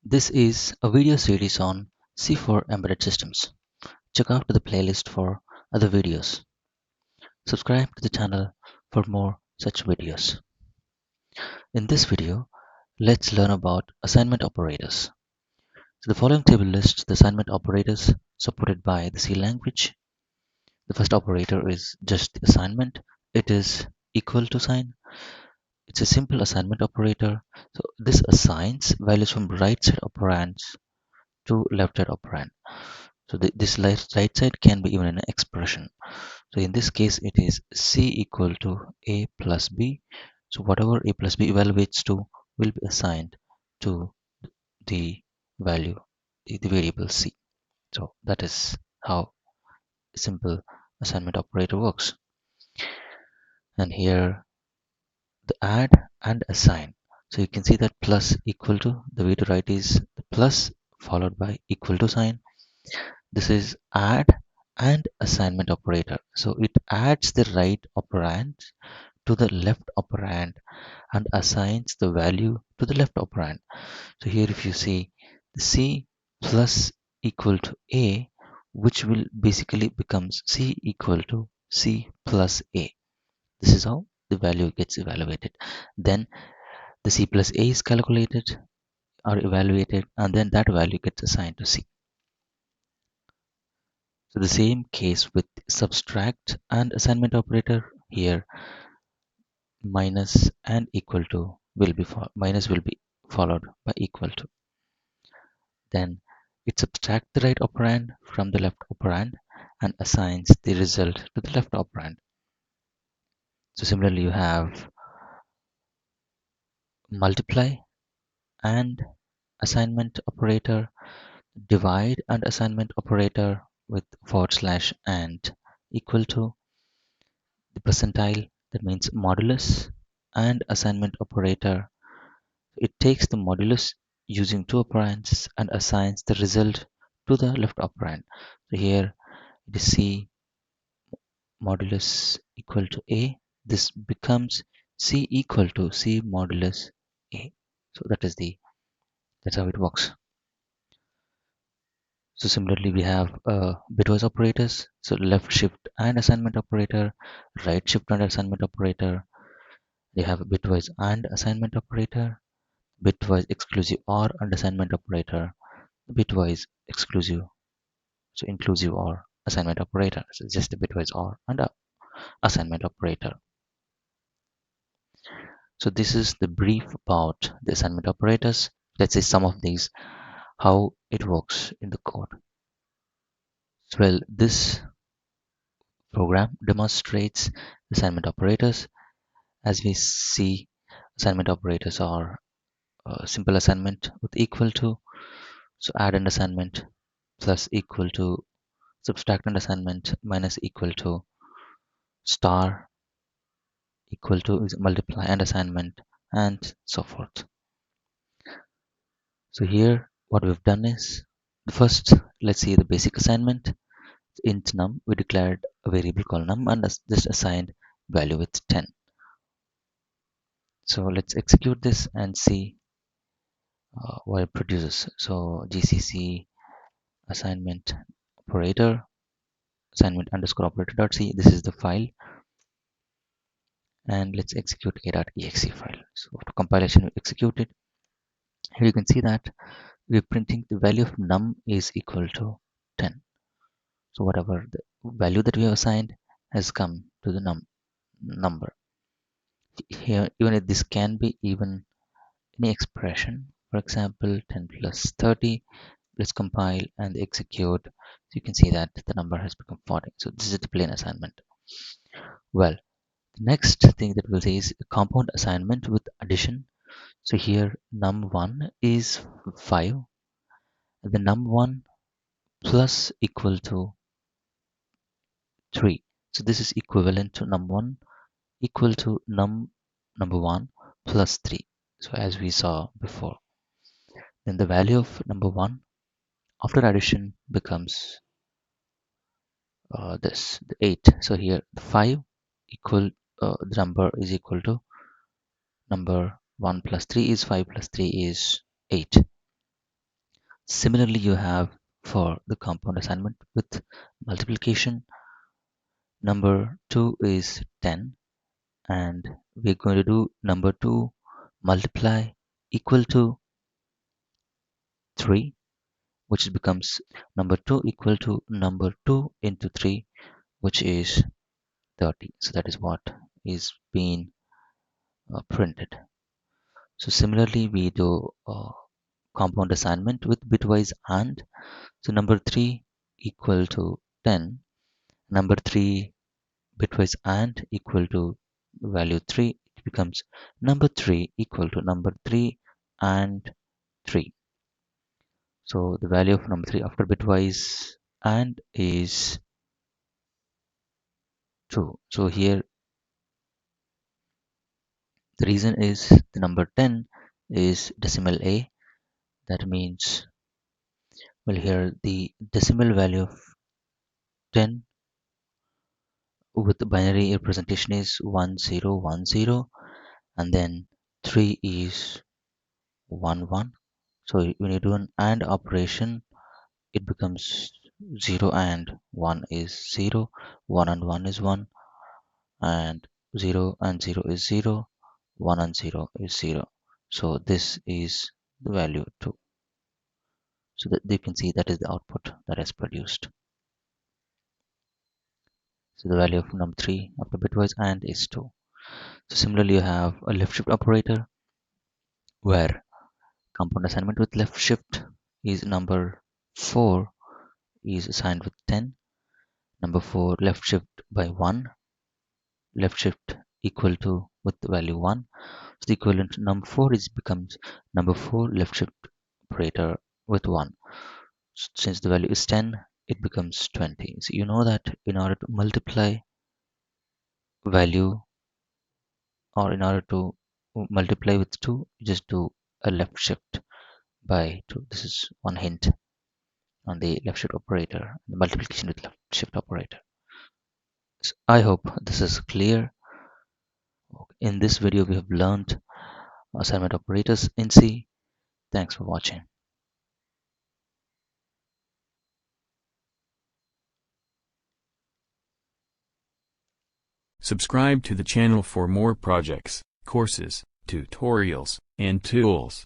This is a video series on C4 embedded systems. Check out the playlist for other videos. Subscribe to the channel for more such videos. In this video, let's learn about assignment operators. So the following table lists the assignment operators supported by the C language. The first operator is just the assignment. It is equal to sign. It's a simple assignment operator. So this assigns values from right side operands to left side operand. So this right side can be even an expression. So in this case, it is C equal to A plus B. So whatever A plus B evaluates to will be assigned to the value, the variable C. So that is how a simple assignment operator works. And here the add and assign. So you can see that plus equal to, the way to write is the plus followed by equal to sign. This is add and assignment operator. So it adds the right operand to the left operand and assigns the value to the left operand. So here if you see the C plus equal to A, which will basically becomes C equal to C plus A. This is how the value gets evaluated. Then the C plus A is calculated or evaluated, and then that value gets assigned to C. So the same case with subtract and assignment operator. Here minus and equal to will be minus will be followed by equal to. Then it subtracts the right operand from the left operand and assigns the result to the left operand. So similarly, you have multiply and assignment operator, divide and assignment operator with forward slash and equal to, the percentile, that means modulus, and assignment operator. It takes the modulus using two operands and assigns the result to the left operand. So here it is C modulus equal to A. This becomes C equal to C modulus A. So that's how it works. So similarly, we have bitwise operators. So left shift and assignment operator, right shift and assignment operator. You have bitwise and assignment operator, bitwise exclusive OR and assignment operator, bitwise exclusive, so inclusive OR assignment operator. So just a bitwise OR and a assignment operator. So this is the brief about the assignment operators. Let's see some of these, how it works in the code. So, well, this program demonstrates assignment operators. As we see, assignment operators are simple assignment with equal to, so add an assignment, plus equal to, subtract an assignment, minus equal to, star equal to is multiply and assignment, and so forth. So here what we've done is, first let's see the basic assignment. Int num, we declared a variable called num and just assigned value with 10. So let's execute this and see what it produces. So gcc assignment operator, assignment underscore operator.c, this is the file, and let's execute a.exe file. So after compilation we execute it. Here you can see that we're printing the value of num is equal to 10. So whatever the value that we have assigned has come to the number. Here, even if this can be even any expression, for example 10 plus 30. Let's compile and execute. So you can see that the number has become 40. So this is the plain assignment. Well, the next thing that we'll see is a compound assignment with addition. So here num1 is 5, and the num1 plus equal to 3. So this is equivalent to num1 equal to number 1 plus 3. So as we saw before, then the value of number 1 after addition becomes this, the 8. So here the 5 equal, the number is equal to number 1 plus 3 is 5 plus 3 is 8. Similarly, you have for the compound assignment with multiplication, number 2 is 10, and we're going to do number 2 multiply equal to 3, which becomes number 2 equal to number 2 into 3, which is 30. So that is what is being printed. So similarly, we do compound assignment with bitwise and. So number 3 equal to 10, number 3 bitwise and equal to value 3, it becomes number 3 equal to number 3 and 3. So the value of number 3 after bitwise and is 2. So here the reason is the number 10 is decimal A. That means, well, here the decimal value of 10 with the binary representation is 1010, and then 3 is 11. So when you do an AND operation, it becomes 0 and 1 is 0, 1 and 1 is 1, and 0 and 0 is 0, 1 and 0 is 0. So this is the value 2. So that you can see that is the output that is produced. So the value of number 3 after bitwise AND is 2. So similarly, you have a left shift operator where compound assignment with left shift is number 4 is assigned with 10. Number 4 left shift by 1, left shift equal to with the value 1. So the equivalent to number 4 is becomes number 4 left shift operator with 1. Since the value is 10, it becomes 20. So you know that in order to multiply value, or in order to multiply with 2, you just do a left shift by 2. This is one hint on the left shift operator, the multiplication with left shift operator. So I hope this is clear. In this video, we have learned assignment operators in C. Thanks for watching. Subscribe to the channel for more projects, courses, tutorials, and tools.